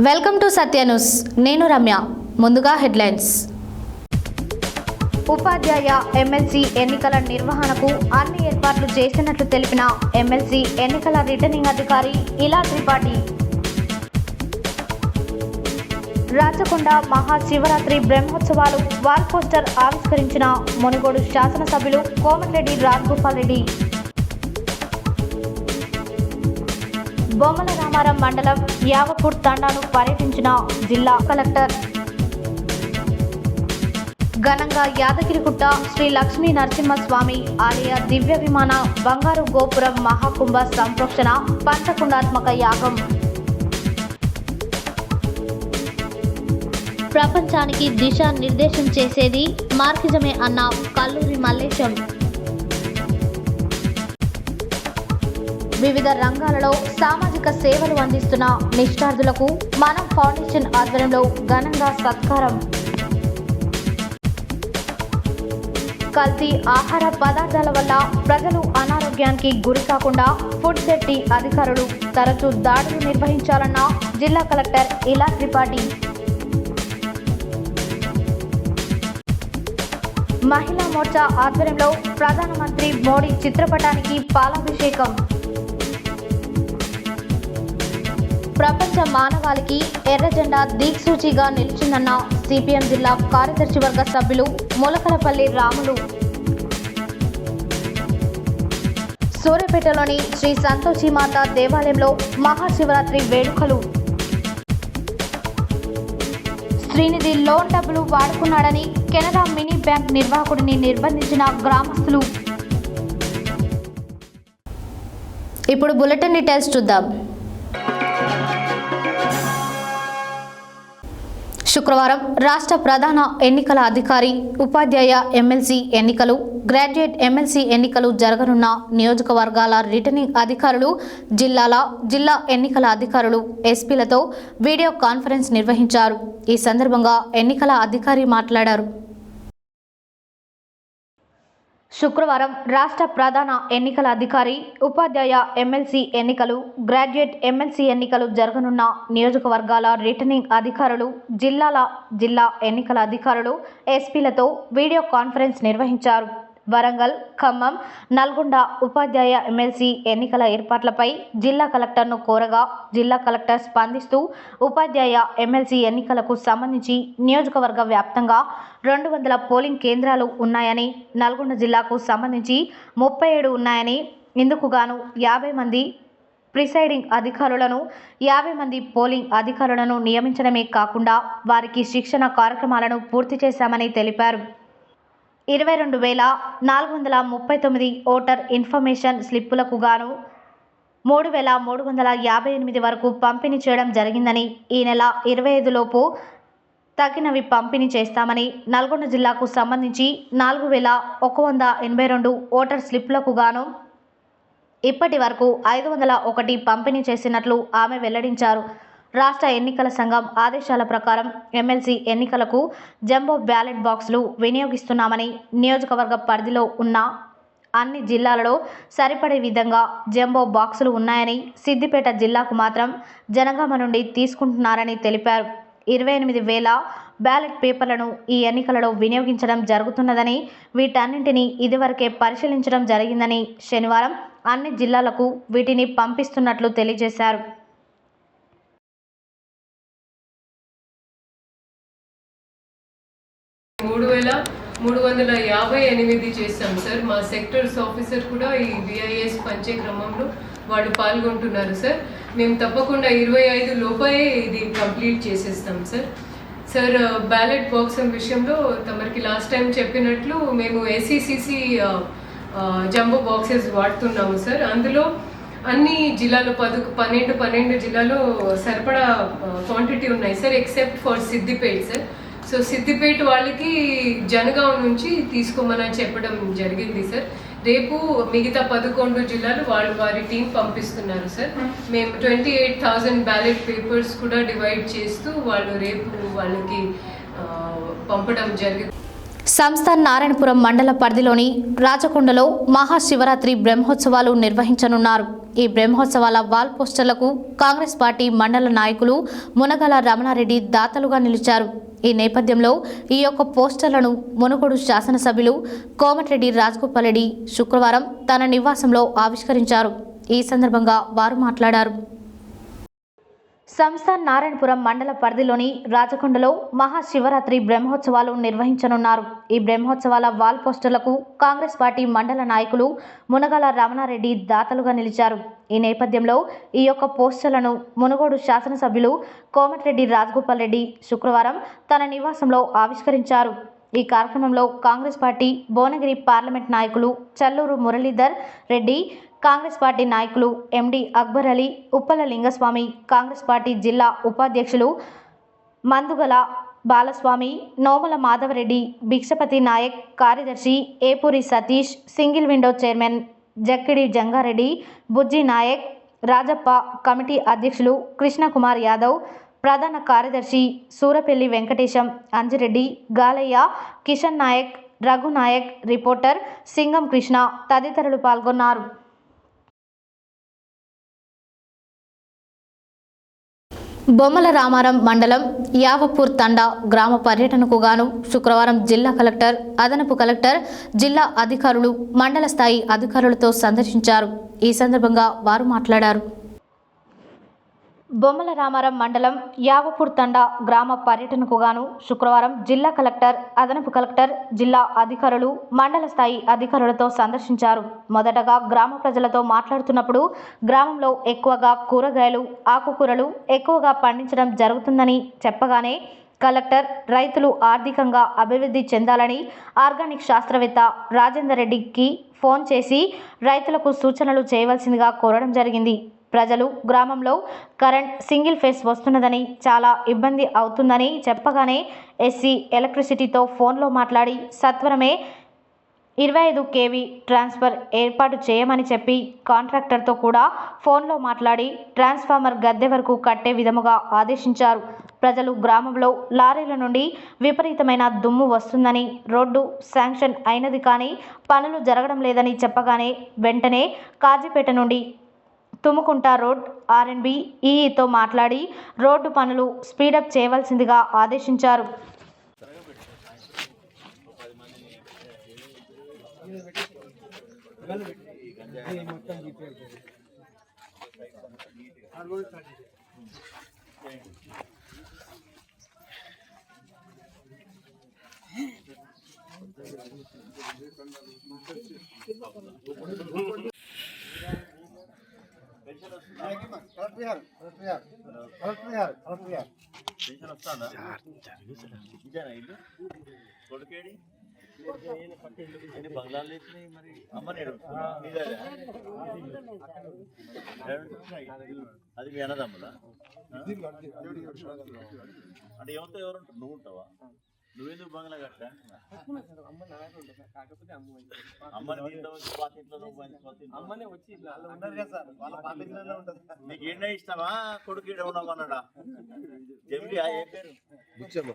Welcome to Satya news. నేను రమ్య. ముందుగా headlines. ఉపాధ్యాయ MLC ఎన్నికల నిర్వహణకు అన్ని ఏర్పాట్లు చేసినట్లు తెలిపిన ఎమ్మెల్సీ ఎన్నికల రిటర్నింగ్ అధికారి ఇలా త్రిపాఠి. రాచకొండ మహాశివరాత్రి బ్రహ్మోత్సవాలు వాల్ పోస్టర్ ఆవిష్కరించిన మునుగోడు శాసనసభ్యులు కోమటిరెడ్డి రాజగోపాల్ రెడ్డి. బొమ్మల రామారం మండలం యావపూర్ తండాను పర్యటించిన జిల్లా కలెక్టర్. ఘనంగా యాదగిరిగుట్ట శ్రీ లక్ష్మీ నరసింహస్వామి ఆలయ దివ్య విమాన బంగారు గోపురం మహాకుంభ సంప్రోక్షణ పంచకుండాత్మక యాగం. ప్రపంచానికి దిశా నిర్దేశం చేసేది మార్కిజమే అన్న కల్లూరి మల్లేశం. వివిధ రంగాలలో సామాజిక సేవలు అందిస్తున్న నిష్ఠార్థులకు మనం ఫౌండేషన్ ఆధ్వర్యంలో ఘనంగా సత్కారం. కల్తీ ఆహార పదార్థాల వల్ల ప్రజలు అనారోగ్యానికి గురి కాకుండా ఫుడ్ సేఫ్టీ అధికారులు తరచూ దాడులు నిర్వహించాలన్న జిల్లా కలెక్టర్ ఇలా త్రిపాఠి. మహిళా మోర్చా ఆధ్వర్యంలో ప్రధానమంత్రి మోడీ చిత్రపటానికి పాలాభిషేకం. ప్రపంచ మానవాళికి ఎర్ర జెండా దిక్సూచిగా నిలిచిందన్న సిపిఎం జిల్లా కార్యదర్శి వర్గ సభ్యులు ములకలపల్లి రాములు. సూర్యాపేటలోని శ్రీ సంతోషిమాత దేవాలయంలో మహాశివరాత్రి వేడుకలు. శ్రీనిధి లోన్ డబ్బులు వాడుకున్నాడని కెనరా మినీ బ్యాంక్ నిర్వాహకుడిని నిర్బంధించిన గ్రామస్తులు. ఇప్పుడు బులెటిన్ డీటెయిల్స్ చూద్దాం. శుక్రవారం రాష్ట్ర ప్రధాన ఎన్నికల అధికారి ఉపాధ్యాయ ఎమ్మెల్సీ ఎన్నికలు, గ్రాడ్యుయేట్ ఎమ్మెల్సీ ఎన్నికలు జరగనున్న నియోజకవర్గాల రిటర్నింగ్ అధికారులు, జిల్లా ఎన్నికల అధికారులు, ఎస్పీలతో వీడియో కాన్ఫరెన్స్ నిర్వహించారు. ఈ సందర్భంగా ఎన్నికల అధికారి మాట్లాడారు. శుక్రవారం రాష్ట్ర ప్రధాన ఎన్నికల అధికారి ఉపాధ్యాయ ఎమ్మెల్సీ ఎన్నికలు, గ్రాడ్యుయేట్ ఎమ్మెల్సీ ఎన్నికలు జరగనున్న నియోజకవర్గాల రిటర్నింగ్ అధికారులు, జిల్లా ఎన్నికల అధికారులు, ఎస్పీలతో వీడియో కాన్ఫరెన్స్ నిర్వహించారు. వరంగల్, ఖమ్మం, నల్గొండ ఉపాధ్యాయ ఎమ్మెల్సీ ఎన్నికల ఏర్పాట్లపై జిల్లా కలెక్టర్ను కోరగా జిల్లా కలెక్టర్ స్పందిస్తూ ఉపాధ్యాయ ఎమ్మెల్సీ ఎన్నికలకు సంబంధించి నియోజకవర్గ వ్యాప్తంగా 200 పోలింగ్ కేంద్రాలు ఉన్నాయని, నల్గొండ జిల్లాకు సంబంధించి 37 ఉన్నాయని, ఇందుకు గాను 50 మంది ప్రిసైడింగ్ అధికారులను, 50 మంది పోలింగ్ అధికారులను నియమించడమే కాకుండా వారికి శిక్షణ కార్యక్రమాలను పూర్తి చేశామని తెలిపారు. 22,439 ఓటర్ ఇన్ఫర్మేషన్ స్లిప్పులకు గాను 3,358 వరకు పంపిణీ చేయడం జరిగిందని, ఈ నెల 25 లోపు తగినవి పంపిణీ చేస్తామని, నల్గొండ జిల్లాకు సంబంధించి 4,182 ఓటర్ స్లిప్పులకు గాను ఇప్పటి వరకు 501 పంపిణీ చేసినట్లు ఆమె వెల్లడించారు. రాష్ట్ర ఎన్నికల సంఘం ఆదేశాల ప్రకారం ఎమ్మెల్సీ ఎన్నికలకు జంబో బ్యాలెట్ బాక్సులు వినియోగిస్తున్నామని, నియోజకవర్గ పరిధిలో ఉన్న అన్ని జిల్లాలలో సరిపడే విధంగా జంబో బాక్సులు ఉన్నాయని, సిద్దిపేట జిల్లాకు మాత్రం జనగామ నుండి తీసుకుంటున్నారని తెలిపారు. 28,000 బ్యాలెట్ పేపర్లను ఈ ఎన్నికలలో వినియోగించడం జరుగుతున్నదని, వీటన్నింటినీ ఇదివరకే పరిశీలించడం జరిగిందని, శనివారం అన్ని జిల్లాలకు వీటిని పంపిస్తున్నట్లు తెలియజేశారు. 3,358 చేశాం సార్. మా సెక్టర్స్ ఆఫీసర్ కూడా ఈ విఐఎస్ పంచే క్రమంలో వాళ్ళు పాల్గొంటున్నారు సార్. మేము తప్పకుండా 25 లోపే ఇది కంప్లీట్ చేసేస్తాం సార్. సార్, బ్యాలెట్ బాక్స్ విషయంలో తమరికి లాస్ట్ టైం చెప్పినట్లు మేము ఎస్ఈసిసి జంబో బాక్సెస్ వాడుతున్నాము సార్. అందులో అన్ని జిల్లాలో 12 జిల్లాలో సరిపడా క్వాంటిటీ ఉన్నాయి sir, except for Siddipet sir. So Siddipet వాళ్ళకి జనగాం నుంచి తీసుకోమని చెప్పడం జరిగింది సార్. రేపు మిగతా 11 జిల్లాలు వారి టీం పంపిస్తున్నారు సార్. మేము 28,000 బ్యాలెట్ పేపర్స్ కూడా డివైడ్ చేస్తూ వాళ్ళు రేపు వాళ్ళకి పంపడం జరిగింది. సంస్థ నారాయణపురం మండల పరిధిలోని రాచకొండలో మహాశివరాత్రి బ్రహ్మోత్సవాలు నిర్వహించనున్నారు. ఈ బ్రహ్మోత్సవాల వాల్ పోస్టర్లకు కాంగ్రెస్ పార్టీ మండల నాయకులు మునగల రమణారెడ్డి దాతలుగా నిలిచారు. ఈ నేపథ్యంలో ఈ యొక్క పోస్టర్లను మునుగోడు శాసనసభ్యులు కోమటిరెడ్డి రాజగోపాల్ రెడ్డి శుక్రవారం తన నివాసంలో ఆవిష్కరించారు. ఈ సందర్భంగా వారు మాట్లాడారు. సంస్థ నారాయణపురం మండల పరిధిలోని రాచకొండలో మహాశివరాత్రి బ్రహ్మోత్సవాలు నిర్వహించనున్నారు. ఈ బ్రహ్మోత్సవాల వాల్ పోస్టర్లకు కాంగ్రెస్ పార్టీ మండల నాయకులు మునగల రమణారెడ్డి దాతలుగా నిలిచారు. ఈ నేపథ్యంలో ఈ యొక్క పోస్టర్లను మునుగోడు శాసనసభ్యులు కోమటిరెడ్డి రాజగోపాల్ రెడ్డి శుక్రవారం తన నివాసంలో ఆవిష్కరించారు. ఈ కార్యక్రమంలో కాంగ్రెస్ పార్టీ భువనగిరి పార్లమెంట్ నాయకులు చల్లూరు మురళీధర్ రెడ్డి, కాంగ్రెస్ పార్టీ నాయకులు ఎండి అక్బర్ అలీ, ఉప్పల లింగస్వామి, కాంగ్రెస్ పార్టీ జిల్లా ఉపాధ్యక్షులు మందుగల బాలస్వామి, నోముల మాధవరెడ్డి, భిక్షపతి నాయక్, కార్యదర్శి Epuri Satish, single window chairman Jakkidi Jangareddy, Bujji Naik, Rajappa, committee అధ్యక్షులు కృష్ణకుమార్ యాదవ్, ప్రధాన కార్యదర్శి సూరపెల్లి వెంకటేశం, అంజిరెడ్డి, గాలయ్య, కిషన్ నాయక్, రఘు నాయక్, రిపోర్టర్ సింగం కృష్ణ తదితరులు పాల్గొన్నారు. బొమ్మల రామారం మండలం యావపూర్ తండా గ్రామ పర్యటనకు గాను శుక్రవారం జిల్లా కలెక్టర్, అదనపు కలెక్టర్, జిల్లా అధికారులు, మండల స్థాయి అధికారులతో సందర్శించారు. ఈ సందర్భంగా వారు మాట్లాడారు. బొమ్మల రామారం మండలం యావపూర్ తండా గ్రామ పర్యటనకు గాను శుక్రవారం జిల్లా కలెక్టర్, అదనపు కలెక్టర్, జిల్లా అధికారులు, మండల స్థాయి అధికారులతో సందర్శించారు. మొదటగా గ్రామ ప్రజలతో మాట్లాడుతున్నప్పుడు గ్రామంలో ఎక్కువగా కూరగాయలు, ఆకుకూరలు ఎక్కువగా పండించడం జరుగుతుందని చెప్పగానే కలెక్టర్ రైతులు ఆర్థికంగా అభివృద్ధి చెందాలని ఆర్గానిక్ శాస్త్రవేత్త రాజేందర్ రెడ్డికి ఫోన్ చేసి రైతులకు సూచనలు చేయవలసిందిగా కోరడం జరిగింది. ప్రజలు గ్రామంలో కరెంట్ సింగిల్ ఫేస్ వస్తున్నదని, చాలా ఇబ్బంది అవుతుందని చెప్పగానే ఎస్సీ ఎలక్ట్రిసిటీతో ఫోన్లో మాట్లాడి సత్వరమే 25 kV ట్రాన్స్ఫర్ ఏర్పాటు చేయమని చెప్పి కాంట్రాక్టర్తో కూడా ఫోన్లో మాట్లాడి ట్రాన్స్ఫార్మర్ గద్దె వరకు కట్టే విధముగా ఆదేశించారు. ప్రజలు గ్రామంలో లారీల నుండి విపరీతమైన దుమ్ము వస్తుందని, రోడ్డు శాంక్షన్ అయినది కానీ పనులు జరగడం లేదని చెప్పగానే వెంటనే కాజీపేట నుండి తుముకుంట రోడ్ R&B ఈఈతో మాట్లాడి రోడ్డు పనులు స్పీడప్ చేయవలసిందిగా ఆదేశించారు. కొడుకేడి బంగ్లాలు మరి అమ్మని అది మీ అన్నదమ్ములా అంటే ఎవరితో ఎవరుంటారు? నువ్వు ఉంటావా? నువ్వెందుకు బంగ్లా కట్టా? అమ్మని నీకు ఏంటో ఇష్టమా? కొడుకు ఈడ ఉన్నామన్నాడా? జమిలి ఏ పేరు? బుచ్చమ్మ.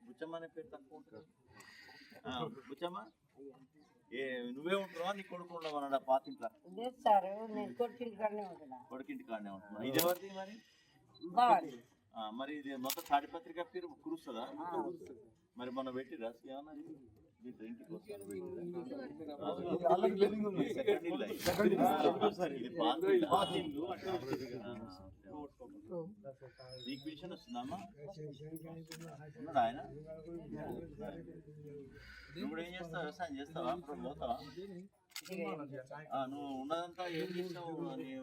బుచ్చమ్మ అనే పేరు తక్కువ ఉంటుంది. బుచ్చమ్మ నువ్వే ఉంటున్నావా? నీ కొడుకు ఉండమన్నాడా? పాతింట్లో కొడుకింటి కాడనే ఉంటున్నా. ఇది ఎవరిది మరి? మరి ఇది మొత్తం తాడిపత్రిక పేరు కురుస్తుందా? మరి మొన్న పెట్టిరా ఏమన్నా? ఇంటికి నీకు పెన్షన్ వస్తుందమ్మా? ఉన్నాడు ఆయన? నువ్వు ఏం చేస్తావు? వ్యవసాయం చేస్తావా? ఇప్పుడు పోతావా? నువ్వు ఉన్నదంతా ఏం చేస్తావు?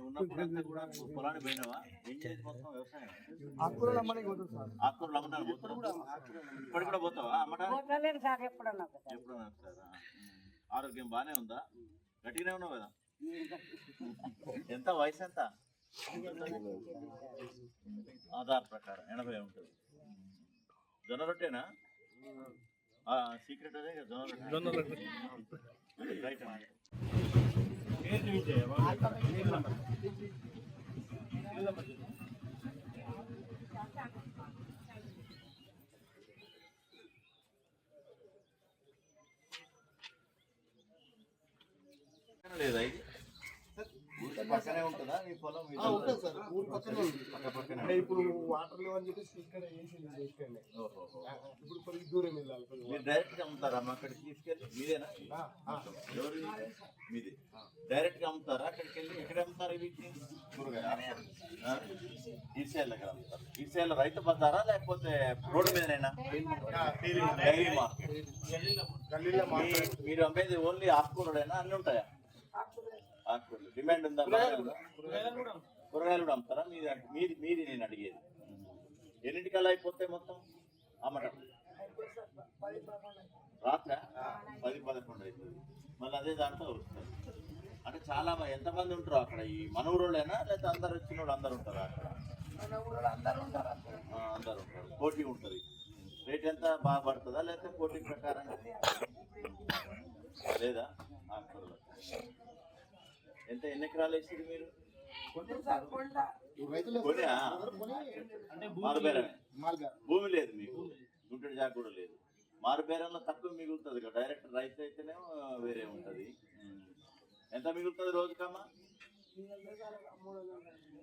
ఉన్నప్పుడంతా కూడా పొలాన్ని పోయినావా? ఏం చేసి మొత్తం వ్యవసాయం? ఆకుకూరలు అమ్మడానికి పోతావు? ఇప్పటి కూడా పోతావా అమ్మడానికి? ఎప్పుడన్నా ఒకసారా? ఆరోగ్యం బాగానే ఉందా? గట్టిగానే ఉన్నావు కదా? ఎంత వయసు ఎంత? ఆధార్ ప్రకారం 80 ఉంటుంది. జొన్న రొట్టెనా? సీక్రెట్ అదే కదా జొన్న రొట్టె. రైట్ లేదా ఇది ఊరికి పక్కనే ఉంటుందా మీ పొలం? ఉంటుంది సార్, ఊరు పక్కనే ఉంది. పక్కనే అంటే ఇప్పుడు వాటర్ లేవు అని చెప్పేసి ఇక్కడ వేసింది ఇక్కడనే. ఇప్పుడు కొద్దిగా దూరం వెళ్ళాలి. మీరు డైరెక్ట్ గా అమ్ముతారా అక్కడికి తీసుకెళ్ళి? మీదేనా? ఎవరు మీది? డైరెక్ట్ గా అమ్ముతారా అక్కడికి వెళ్ళి? ఎక్కడ అమ్ముతారు వీటిని? కూరగాయ ఈస్ట్ సైడ్ దగ్గర అమ్ముతారు. ఈస్ట్ సైడ్ లో రైతు బజారా లేకపోతే రోడ్డు మీదనైనా? Dairy market. మీరు అమ్మేది ఓన్లీ ఆకుకూరడైనా అన్ని ఉంటాయా? ఆకుకూరలు డిమాండ్ ఉందా? కూరగాయలు కూడా అమ్ముతారా? మీది నేను అడిగేది. ఎన్నింటికల్లా అయిపోతాయి మొత్తం అమ్మటం? రాత్రి 10-11 అవుతుంది. మళ్ళీ అదే దాంట్లో వస్తారు. అంటే చాలా ఎంతమంది ఉంటారు అక్కడ? ఈ మన ఊరోళ్ళైనా లేకపోతే అందరు వచ్చిన వాళ్ళు అందరు ఉంటారా అక్కడ? అందరు ఉంటారు. పోటీ ఉంటుంది. రేట్ ఎంత బాగా పడుతుందా లేకపోతే పోటీ ప్రకారం లేదా? ఎంత ఎన్ని ఎకరాలు వేసారు మీరు? మారుబేరమే. భూమి లేదు మీకు, గుంటడి జాగ కూడా లేదు. మారుబేరంలో తక్కువ మిగులుతుంది కదా. డైరెక్ట్ రైతు అయితేనేమో వేరే ఉంటుంది. ఎంత మిగులుతుంది రోజుకమ్మా?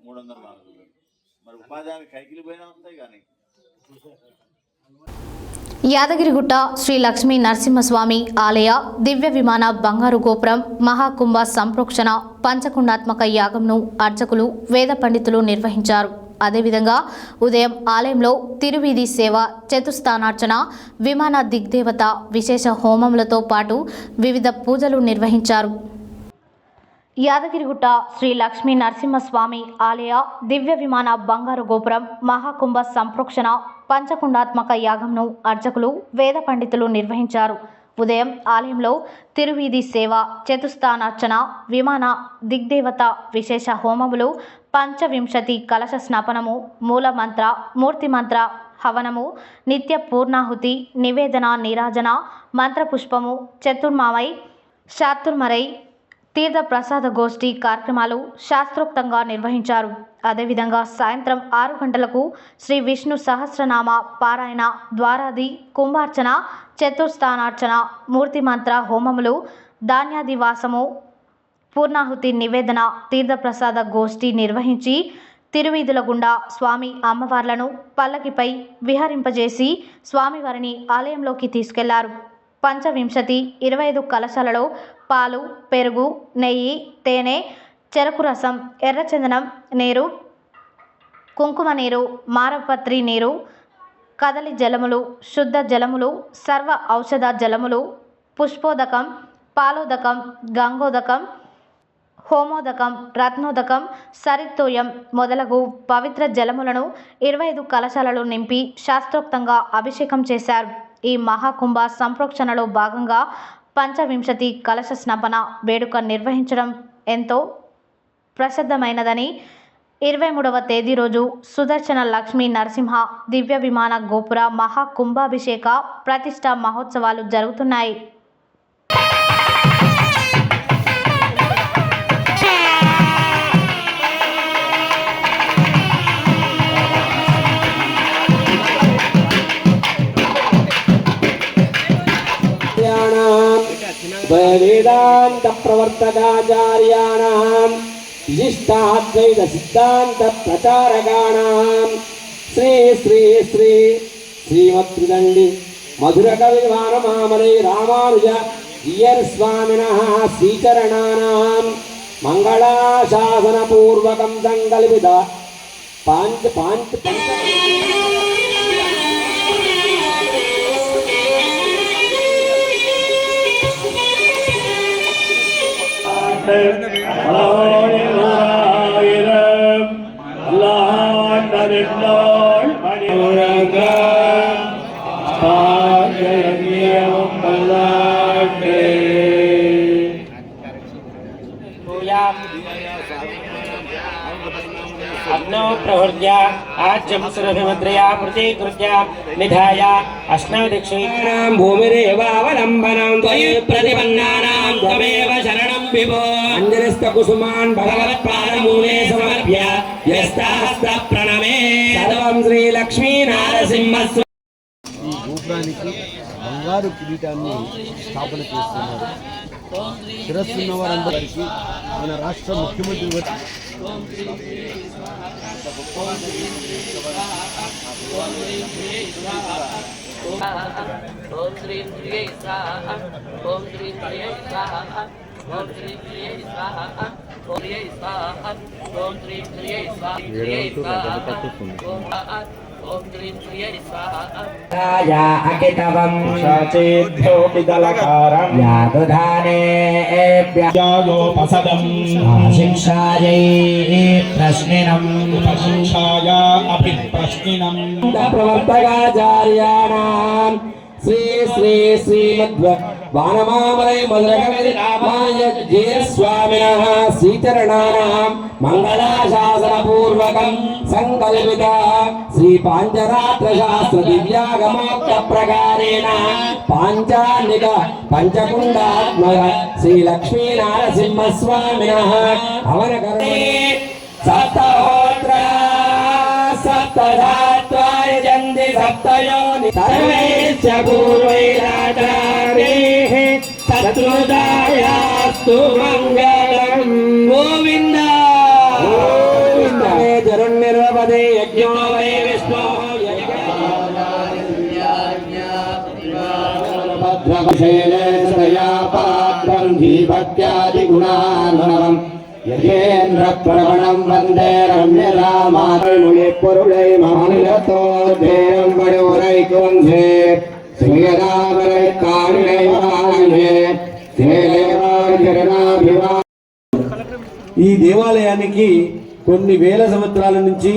300-400. మరి ఉపాధి హామీ కైకిలి పోయినా వస్తాయి కానీ. యాదగిరిగుట్ట శ్రీ లక్ష్మీ నరసింహస్వామి ఆలయ దివ్య విమాన బంగారు గోపురం మహాకుంభ సంప్రోక్షణ పంచకుండాత్మక యాగంను అర్చకులు వేద పండితులు నిర్వహించారు. అదేవిధంగా ఉదయం ఆలయంలో తిరువీధి సేవ, చతుస్థానార్చన, విమాన దిగ్దేవత విశేష హోమములతో పాటు వివిధ పూజలు నిర్వహించారు. యాదగిరిగుట్ట శ్రీ లక్ష్మీ నరసింహస్వామి ఆలయ దివ్య విమాన బంగారు గోపురం మహాకుంభ సంప్రోక్షణ పంచకుండాత్మక యాగంను అర్చకులు వేద పండితులు నిర్వహించారు. ఉదయం ఆలయంలో తిరువీధి సేవ, చతుస్థానార్చన, విమాన దిగ్దేవత విశేష హోమములు, 25 కలశ స్నాపనము, మూలమంత్ర, మూర్తిమంత్ర హవనము, నిత్య పూర్ణాహుతి, నివేదన, నీరాజన, మంత్రపుష్పము, చతుర్మామై, శాతుర్మరై, తీర్థ ప్రసాద గోష్ఠి కార్యక్రమాలు శాస్త్రోక్తంగా నిర్వహించారు. అదేవిధంగా సాయంత్రం 6 గంటలకు శ్రీ విష్ణు సహస్రనామ పారాయణ, ద్వారాది కుంభార్చన, చతుస్థానార్చన, మూర్తిమంత్ర హోమములు, ధాన్యాదివాసము, పూర్ణాహుతి నివేదన, తీర్థప్రసాద గోష్ఠి నిర్వహించి తిరువీధుల గుండా స్వామి అమ్మవార్లను పల్లకిపై విహరింపజేసి స్వామివారిని ఆలయంలోకి తీసుకెళ్లారు. 25 కలశాలలో పాలు, పెరుగు, నెయ్యి, తేనె, చెరకు రసం, ఎర్రచందనం నీరు, కుంకుమ నీరు, మారపత్రి నీరు, కదలి జలములు, శుద్ధ జలములు, సర్వ ఔషధ జలములు, పుష్పోదకం, పాలోదకం, గంగోదకం, హోమోదకం, రత్నోదకం, సరిత్తోయం మొదలగు పవిత్ర జలములను 25 కలశాలలో నింపి శాస్త్రోక్తంగా అభిషేకం చేశారు. ఈ మహాకుంభ సంప్రోక్షణలో భాగంగా 25 కలశ స్నాపన వేడుక నిర్వహించడం ఎంతో ప్రసిద్ధమైనదని 23వ తేదీ రోజు సుదర్శన లక్ష్మీ నరసింహ దివ్య విమాన గోపుర మహాకుంభాభిషేక ప్రతిష్ఠా మహోత్సవాలు జరుగుతున్నాయి. వేదాంత ప్రవర్తకాచార్యాణం విశిష్టాద్వైత సిద్ధాంత ప్రచారకాణం శ్రీ శ్రీ శ్రీ శ్రీమద్దండి మధుర కవి వానమామలై రామానుజ ఇయర్ స్వామినః శ్రీచరణానాం మంగళాశాసన పూర్వకం సంకల్పిత పంచ अग्नौ प्रहृज्य आज्यं सुरभिमुद्रया प्रतीकृत्य निधाय अष्टदिक्षीणां भूमिरेवावलम्बनं त्वयि प्रतिपन्नानां त्वमेव शरणं विभो अञ्जलिस्तकुसुमान् भगवत्पादमूले समर्प्य यस्तास्तप्रणमे सर्वं श्रीलक्ष्मीनारसिंहस्वामी ఈ గోపురానికి బంగారు కిరీటాన్ని స్థాపన చేస్తున్నారు. శిరస్సున్న వారందరికీ మన రాష్ట్ర ముఖ్యమంత్రి ఓం శ్రీ ప్రియై స్వాహ ఓం శ్రీ ప్రియై స్వాహ ఓం శ్రీ ప్రియై స్వాహ ఓం ప్రియై స్వాహ ఓం శ్రీ ప్రియై స్వాహ ప్రియై స్వాహ ఓం శ్రీ ప్రియై స్వాహ యా అకితవం శాచేభ్యోపి దలకారం యాదుధానే యాయోపసదం ఆశిక్షాయై ప్రశ్నినం ఉపశిక్షాయ అభిప్రశ్నినం ప్రవర్తకాచార్యాణాం శ్రీ శ్రీ శ్రీమద్వ వానమామలై మధురకవిది రామాయ జీస్వామినః శ్రీచరణానాం మంగళాశాసనపూర్వకం సంకల్పిత శ్రీ పాంచరాత్ర శాస్త్ర దివ్యాగమోక్త ప్రకారేణ పాంచాన్నిక పంచకుండాత్మక శ్రీ లక్ష్మీ నారసింహస్వామినః అవనకరణే సప్తహోత్ర సప్తధాత్వాయ జంతి సప్తయోని సర్వైశ్చ పూర్వైరాచార్యైః తత్రుదాయాస్తు మంగళం గోవింద గోవింద జరుణ్నిర్వపదే యజ్ఞో వై విష్ణో భద్రశైలేశయా పాత్రం భక్త్యాది గుణార్ణవం యజేంద్ర ప్రవణం వందే రమ్యరామాముని పొరుళై మహనిలతో ధ్యేయం వడురై కొంధే శ్రీయదావరై కాణినై వాణే శ్రీలేవాచరణాభివా. ఈ దేవాలయానికి కొన్ని వేల సంవత్సరాల నుంచి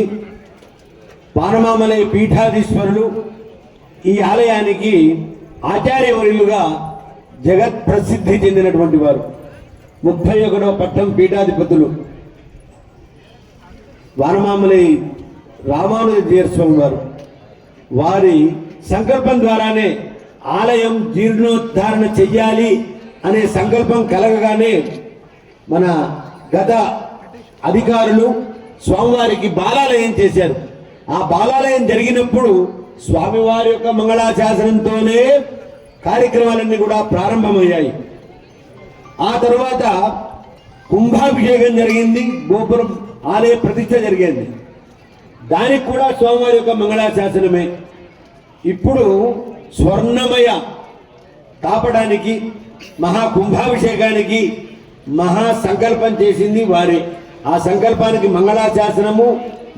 పానమామలై పీఠాధీశ్వరులు ఈ ఆలయానికి ఆచార్యవర్యులుగా జగత్ ప్రసిద్ధి చెందినటువంటి వారు. 31వ పట్టం పీఠాధిపతులు వానమామలై రామానుజ జీయస్వామి వారు. వారి సంకల్పం ద్వారానే ఆలయం జీర్ణోద్ధారణ చెయ్యాలి అనే సంకల్పం కలగగానే మన గత అధికారులు స్వామివారికి బాలాలయం చేశారు. ఆ బాలాలయం జరిగినప్పుడు స్వామివారి యొక్క మంగళాశాసనంతోనే కార్యక్రమాలన్నీ కూడా ప్రారంభమయ్యాయి. ఆ తరువాత కుంభాభిషేకం జరిగింది, గోపురం ఆలయ ప్రతిష్ఠ జరిగింది. దానికి కూడా స్వామివారి యొక్క మంగళాశాసనమే. ఇప్పుడు స్వర్ణమయ తాపడానికి మహా కుంభాభిషేకానికి మహా సంకల్పం చేసింది వారే. ఆ సంకల్పానికి మంగళాశాసనము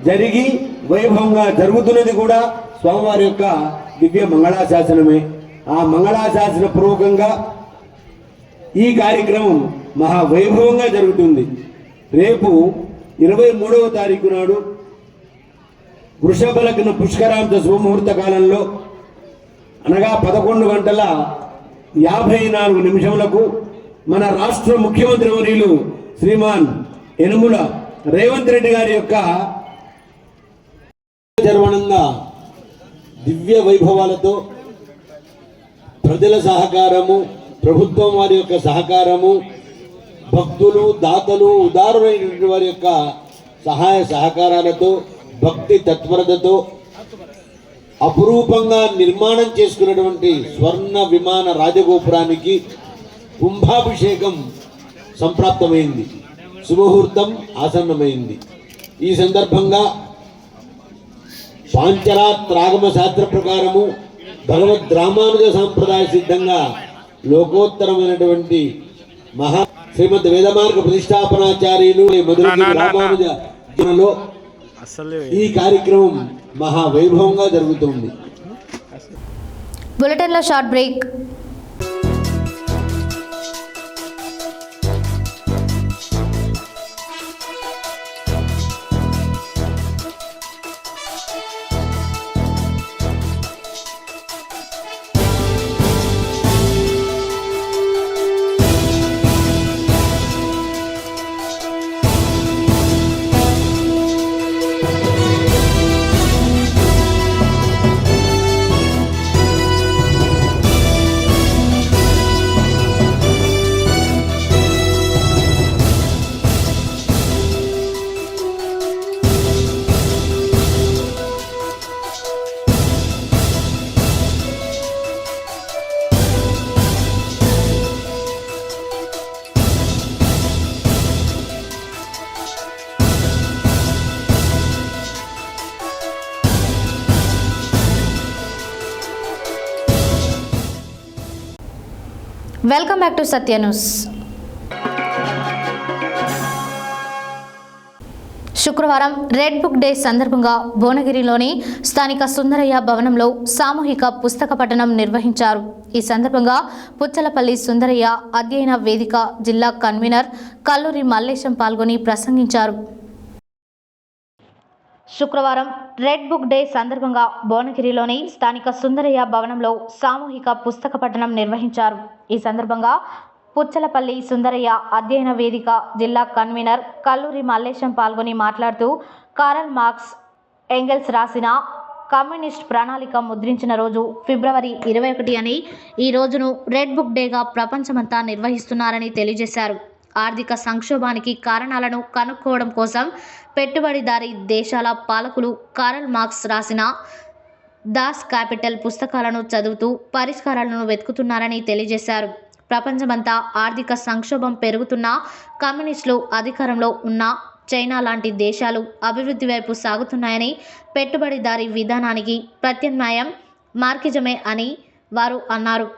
జరిగి వైభవంగా జరుగుతున్నది కూడా స్వామివారి యొక్క దివ్య మంగళాశాసనమే. ఆ మంగళాశాసన పూర్వకంగా ఈ కార్యక్రమం మహా వైభవంగా జరుగుతుంది. రేపు 23వ తారీఖు నాడు వృషభ లగ్న పుష్కరాంత శుభముహూర్త కాలంలో అనగా 11:54 మన రాష్ట్ర ముఖ్యమంత్రి వర్యులు శ్రీమాన్ యనుమల రేవంత్ రెడ్డి గారి యొక్క జర్వణంగా దివ్య వైభవాలతో ప్రజల సహకారము, ప్రభుత్వం వారి యొక్క సహకారము, భక్తులు దాతలు ఉదారులైనటువంటి వారి యొక్క సహాయ సహకారాలతో భక్తి తత్పరతతో అపురూపంగా నిర్మాణం చేసుకున్నటువంటి స్వర్ణ విమాన రాజగోపురానికి కుంభాభిషేకం సంప్రాప్తమైంది. శుభముహూర్తం ఆసన్నమైంది. ఈ సందర్భంగా పాంచరాత్రాగమ శాస్త్ర ప్రకారము భగవద్ రామానుజ సాంప్రదాయ సిద్ధంగా లోకోత్తరమైనటువంటి మహా శ్రీమద్ వేదమార్గ ప్రతిష్టాపనాచార్యులు రామానుజ జీవనంలో ఈ కార్యక్రమం మహా వైభవంగా జరుగుతుంది. బులెటిన్లో short break. Welcome back to Satya news. శుక్రవారం రెడ్ బుక్ డే సందర్భంగా భువనగిరిలోని స్థానిక సుందరయ్య భవనంలో సామూహిక పుస్తక పఠనం నిర్వహించారు. ఈ సందర్భంగా పుచ్చలపల్లి సుందరయ్య అధ్యయన వేదిక జిల్లా కన్వీనర్ కల్లూరి మల్లేశం పాల్గొని ప్రసంగించారు. శుక్రవారం రెడ్ బుక్ డే సందర్భంగా భువనగిరిలోని స్థానిక సుందరయ్య భవనంలో సామూహిక పుస్తక పఠనం నిర్వహించారు. ఈ సందర్భంగా పుచ్చలపల్లి సుందరయ్య అధ్యయన వేదిక జిల్లా కన్వీనర్ కల్లూరి మల్లేశం పాల్గొని మాట్లాడుతూ కార్ల్ మార్క్స్ ఎంగెల్స్ రాసిన కమ్యూనిస్ట్ ప్రణాళిక ముద్రించిన రోజు ఫిబ్రవరి 21 అని ఈ రోజును రెడ్ బుక్ డేగా ప్రపంచమంతా నిర్వహిస్తున్నారని తెలియజేశారు. ఆర్థిక సంక్షోభానికి కారణాలను కనుక్కోవడం కోసం పెట్టుబడిదారీ దేశాల పాలకులు కార్ల్ మార్క్స్ రాసిన దాస్ క్యాపిటల్ పుస్తకాలను చదువుతూ పరిష్కారాలను వెతుకుతున్నారని తెలియజేశారు. ప్రపంచమంతా ఆర్థిక సంక్షోభం పెరుగుతున్న కమ్యూనిస్టులు అధికారంలో ఉన్న చైనా లాంటి దేశాలు అభివృద్ధి వైపు సాగుతున్నాయని, పెట్టుబడిదారీ విధానానికి ప్రత్యామ్నాయం మార్కిజమే అని వారు అన్నారు.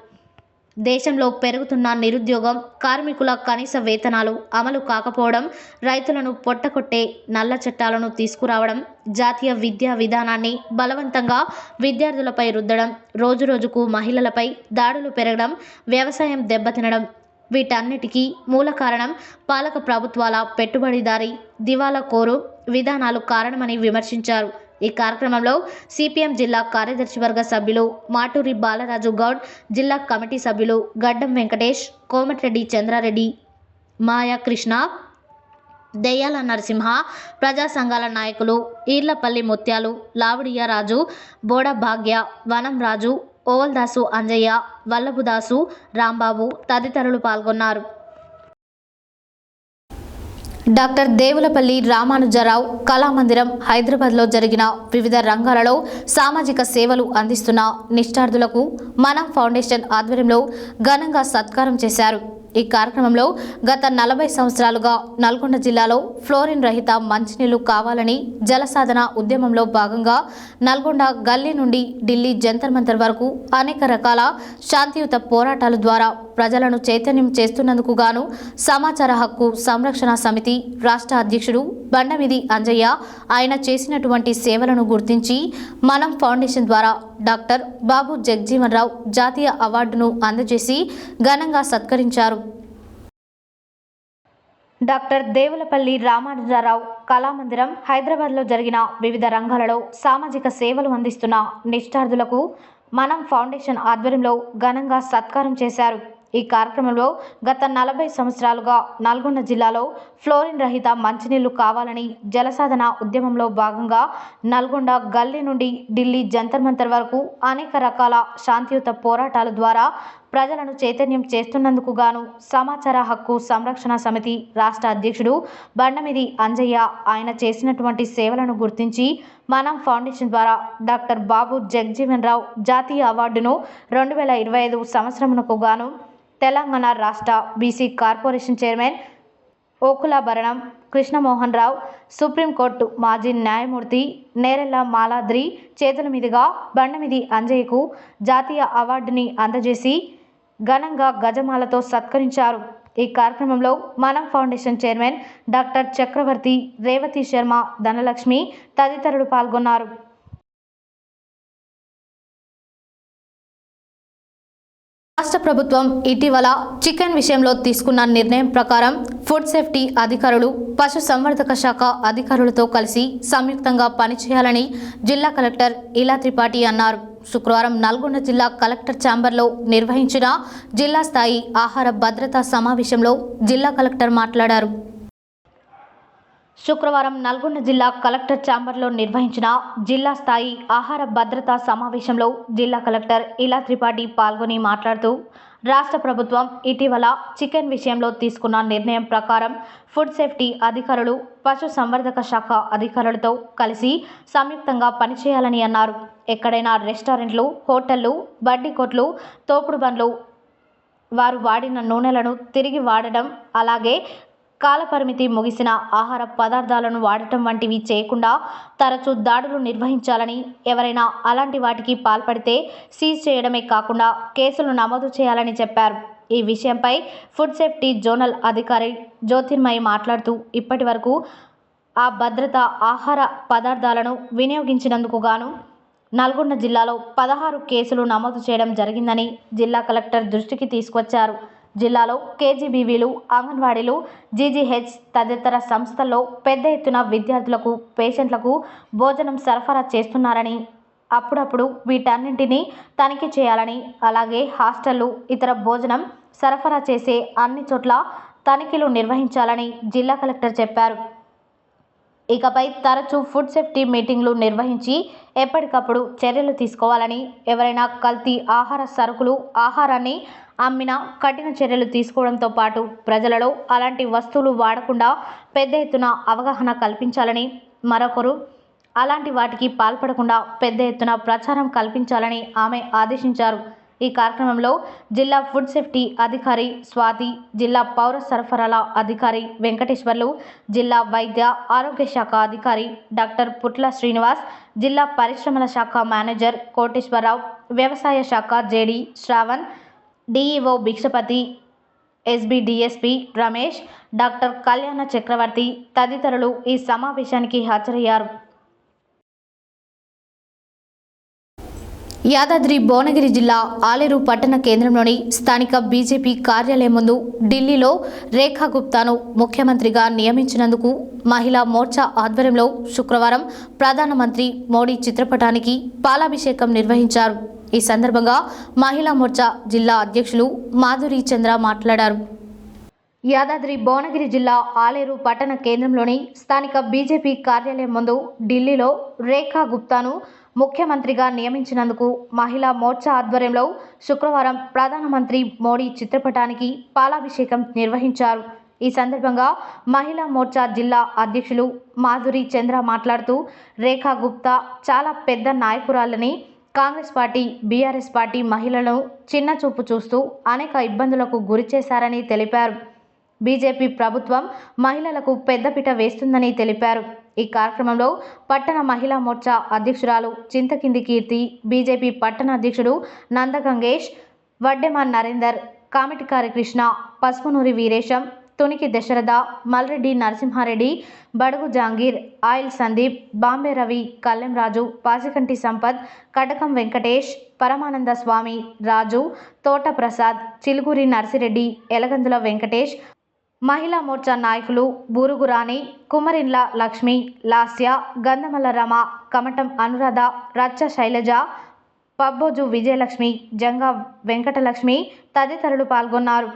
దేశంలో పెరుగుతున్న నిరుద్యోగం, కార్మికుల కనీస వేతనాలు అమలు కాకపోవడం, రైతులను పొట్టకొట్టే నల్ల చట్టాలను తీసుకురావడం, జాతీయ విద్యా విధానాన్ని బలవంతంగా విద్యార్థులపై రుద్దడం, రోజురోజుకు మహిళలపై దాడులు పెరగడం, వ్యవసాయం దెబ్బతినడం, వీటన్నిటికీ మూల కారణం పాలక ప్రభుత్వాల పెట్టుబడిదారీ దివాలా కోరు విధానాలు కారణమని విమర్శించారు. ఈ కార్యక్రమంలో సిపిఎం జిల్లా కార్యదర్శి వర్గ సభ్యులు మాటూరి బాలరాజు గౌడ్, జిల్లా కమిటీ సభ్యులు గడ్డం వెంకటేష్, కోమటిరెడ్డి చంద్రారెడ్డి, మాయా కృష్ణ, దెయ్యాల నరసింహ, ప్రజా సంఘాల నాయకులు ఈర్లపల్లి ముత్యాలు, లావుడియా రాజు, బోడ భాగ్య, వనం రాజు, ఓవల్దాసు అంజయ్య, వల్లభుదాసు, రాంబాబు తదితరులు పాల్గొన్నారు. డాక్టర్ దేవులపల్లి రామానుజరావు కళామందిరం హైదరాబాద్లో జరిగిన వివిధ రంగాలలో సామాజిక సేవలు అందిస్తున్న నిష్ఠార్థులకు మనం ఫౌండేషన్ ఆధ్వర్యంలో ఘనంగా సత్కారం చేశారు. ఈ కార్యక్రమంలో గత 40 సంవత్సరాలుగా నల్గొండ జిల్లాలో ఫ్లోరిన్ రహిత మంచినీళ్లు కావాలని జలసాధన ఉద్యమంలో భాగంగా నల్గొండ గల్లీ నుండి ఢిల్లీ జంతర్ మంతర్ వరకు అనేక రకాల శాంతియుత పోరాటాల ద్వారా ప్రజలను చైతన్యం చేస్తున్నందుకు గాను సమాచార హక్కు సంరక్షణ సమితి రాష్ట్ర అధ్యక్షుడు బండమిది అంజయ్య ఆయన చేసినటువంటి సేవలను గుర్తించి మనం ఫౌండేషన్ ద్వారా డాక్టర్ బాబు జగజీవన్ రావు జాతీయ అవార్డును అందజేసి ఘనంగా సత్కరించారు. డాక్టర్ దేవులపల్లి రామానుజరావు కళామందిరం హైదరాబాద్లో జరిగిన వివిధ రంగాలలో సామాజిక సేవలు అందిస్తున్న నిష్ఠార్థులకు మనం ఫౌండేషన్ ఆధ్వర్యంలో ఘనంగా సత్కారం చేశారు. ఈ కార్యక్రమంలో గత 40 సంవత్సరాలుగా నల్గొండ జిల్లాలో ఫ్లోరిన్ రహిత మంచినీళ్లు కావాలని జలసాధన ఉద్యమంలో భాగంగా నల్గొండ గల్లీ నుండి ఢిల్లీ జంతర్ మంతర్ వరకు అనేక రకాల శాంతియుత పోరాటాల ద్వారా ప్రజలను చైతన్యం చేస్తున్నందుకు గాను సమాచార హక్కు సంరక్షణ సమితి రాష్ట్ర అధ్యక్షుడు బండమిది అంజయ్య ఆయన చేసినటువంటి సేవలను గుర్తించి మనం ఫౌండేషన్ ద్వారా డాక్టర్ బాబు జగజీవన్ రావు జాతీయ అవార్డును 2025 సంవత్సరమునకు గాను తెలంగాణ రాష్ట్ర బీసీ కార్పొరేషన్ చైర్మన్ ఓకులాభరణం కృష్ణమోహన్ రావు, సుప్రీంకోర్టు మాజీ న్యాయమూర్తి నేరెళ్ల మాలాద్రి చేతుల మీదుగా బండమిది అంజయ్యకు జాతీయ అవార్డుని అందజేసి ఘనంగా గజమాలతో సత్కరించారు. ఈ కార్యక్రమంలో మనం ఫౌండేషన్ చైర్మన్ డాక్టర్ చక్రవర్తి, రేవతి శర్మ, ధనలక్ష్మి తదితరులు పాల్గొన్నారు. రాష్ట్ర ప్రభుత్వం ఇటీవల చికెన్ విషయంలో తీసుకున్న నిర్ణయం ప్రకారం ఫుడ్ సేఫ్టీ అధికారులు, పశు సంవర్ధక శాఖ అధికారులతో కలిసి సంయుక్తంగా పనిచేయాలని జిల్లా కలెక్టర్ ఇలా త్రిపాఠి అన్నారు. శుక్రవారం నల్గొండ జిల్లా కలెక్టర్ ఛాంబర్లో నిర్వహించిన జిల్లా స్థాయి ఆహార భద్రతా సమావేశంలో జిల్లా కలెక్టర్ మాట్లాడారు. శుక్రవారం నల్గొండ జిల్లా కలెక్టర్ ఛాంబర్లో నిర్వహించిన జిల్లా స్థాయి ఆహార భద్రతా సమావేశంలో జిల్లా కలెక్టర్ ఇలా త్రిపాఠి పాల్గొని మాట్లాడుతూ రాష్ట్ర ప్రభుత్వం ఇటీవల చికెన్ విషయంలో తీసుకున్న నిర్ణయం ప్రకారం ఫుడ్ సేఫ్టీ అధికారులు, పశు సంవర్ధక శాఖ అధికారులతో కలిసి సంయుక్తంగా పనిచేయాలని అన్నారు. ఎక్కడైనా రెస్టారెంట్లు, హోటళ్లు, బడ్డీ కొట్లు, తోపుడు బండ్లు వారు వాడిన నూనెలను తిరిగి వాడడం, అలాగే కాలపరిమితి ముగిసిన ఆహార పదార్థాలను వాడటం వంటివి చేయకుండా తరచూ దాడులు నిర్వహించాలని, ఎవరైనా అలాంటి వాటికి పాల్పడితే సీజ్ చేయడమే కాకుండా కేసులు నమోదు చేయాలని చెప్పారు. ఈ విషయంపై ఫుడ్ సేఫ్టీ జోనల్ అధికారి జ్యోతిర్మయి మాట్లాడుతూ ఇప్పటి వరకు ఆ భద్రత ఆహార పదార్థాలను వినియోగించినందుకు గాను నల్గొండ జిల్లాలో 16 కేసులు నమోదు చేయడం జరిగిందని జిల్లా కలెక్టర్ దృష్టికి తీసుకొచ్చారు. జిల్లాలో కేజీబీవీలు, అంగన్వాడీలు, జీజీహెచ్ తదితర సంస్థల్లో పెద్ద ఎత్తున విద్యార్థులకు, పేషెంట్లకు భోజనం సరఫరా చేస్తున్నారని, అప్పుడప్పుడు వీటన్నింటినీ తనిఖీ చేయాలని, అలాగే హాస్టళ్లు, ఇతర భోజనం సరఫరా చేసే అన్ని చోట్ల తనిఖీలు నిర్వహించాలని జిల్లా కలెక్టర్ చెప్పారు. ఇకపై తరచూ ఫుడ్ సేఫ్టీ మీటింగ్లు నిర్వహించి ఎప్పటికప్పుడు చర్యలు తీసుకోవాలని, ఎవరైనా కల్తీ ఆహార సరుకులు, ఆహారాన్ని అమ్మినా కఠిన చర్యలు తీసుకోవడంతో పాటు ప్రజలలో అలాంటి వస్తువులు వాడకుండా పెద్ద ఎత్తున అవగాహన కల్పించాలని, మరొకరు అలాంటి వాటికి పాల్పడకుండా పెద్ద ఎత్తున ప్రచారం కల్పించాలని ఆమె ఆదేశించారు. ఈ కార్యక్రమంలో జిల్లా ఫుడ్ సేఫ్టీ అధికారి స్వాతి, జిల్లా పౌర సరఫరాల అధికారి వెంకటేశ్వర్లు, జిల్లా వైద్య ఆరోగ్య శాఖ అధికారి డాక్టర్ పుట్ల శ్రీనివాస్, జిల్లా పరిశ్రమల శాఖ మేనేజర్ కోటేశ్వరరావు, వ్యవసాయ శాఖ JD Shravan, DEO Bhikshapathi, SB DSP Ramesh, doctor కళ్యాణ చక్రవర్తి తదితరులు ఈ సమావేశానికి హాజరయ్యారు. యాదాద్రి భువనగిరి జిల్లా ఆలేరు పట్టణ కేంద్రంలోని స్థానిక బీజేపీ కార్యాలయం ముందు ఢిల్లీలో రేఖా గుప్తాను ముఖ్యమంత్రిగా నియమించినందుకు మహిళా మోర్చా ఆధ్వర్యంలో శుక్రవారం ప్రధానమంత్రి మోడీ చిత్రపటానికి పాలాభిషేకం నిర్వహించారు. ఈ సందర్భంగా మహిళా మోర్చా జిల్లా అధ్యక్షులు మాధురి చంద్ర మాట్లాడారు. యాదాద్రి భువనగిరి జిల్లా ఆలేరు పట్టణ కేంద్రంలోని స్థానిక బీజేపీ కార్యాలయం ముందు ఢిల్లీలో రేఖా గుప్తాను ముఖ్యమంత్రిగా నియమించినందుకు మహిళా మోర్చా ఆధ్వర్యంలో శుక్రవారం ప్రధానమంత్రి మోడీ చిత్రపటానికి పాలాభిషేకం నిర్వహించారు. ఈ సందర్భంగా మహిళా మోర్చా జిల్లా అధ్యక్షులు మాధురి చంద్ర మాట్లాడుతూ రేఖా గుప్తా చాలా పెద్ద నాయకురాలని, కాంగ్రెస్ పార్టీ, బీఆర్ఎస్ పార్టీ మహిళలను చిన్నచూపు చూస్తూ అనేక ఇబ్బందులకు గురిచేశారని తెలిపారు. బీజేపీ ప్రభుత్వం మహిళలకు పెద్దపీట వేస్తుందని తెలిపారు. ఈ కార్యక్రమంలో పట్టణ మహిళా మోర్చా అధ్యక్షురాలు చింతకింది కీర్తి, బీజేపీ పట్టణ అధ్యక్షుడు నందగంగేష్, వడ్డెమ నరేందర్, కామిటికారి కృష్ణ, పసుపునూరి వీరేశం, తునికి దశరథ, మల్రెడ్డి నరసింహారెడ్డి, బడుగు జాంగీర్, ఆయిల్ సందీప్, బాంబే రవి, కల్లెం రాజు, పాసికంటి సంపత్, కటకం వెంకటేష్, పరమానంద స్వామి, రాజు, తోట ప్రసాద్, చిలుకూరి నర్సిరెడ్డి, ఎలగందుల వెంకటేష్, మహిళా మోర్చా నాయకులు బూరుగు రాణి, కుమరిన్ల లక్ష్మి, లాస్య, గంధమల్ల రమ, కమటం అనురాధ, రచ్చ శైలజ, పబ్బోజు విజయలక్ష్మి, జంగా వెంకటలక్ష్మి తదితరులు పాల్గొన్నారు.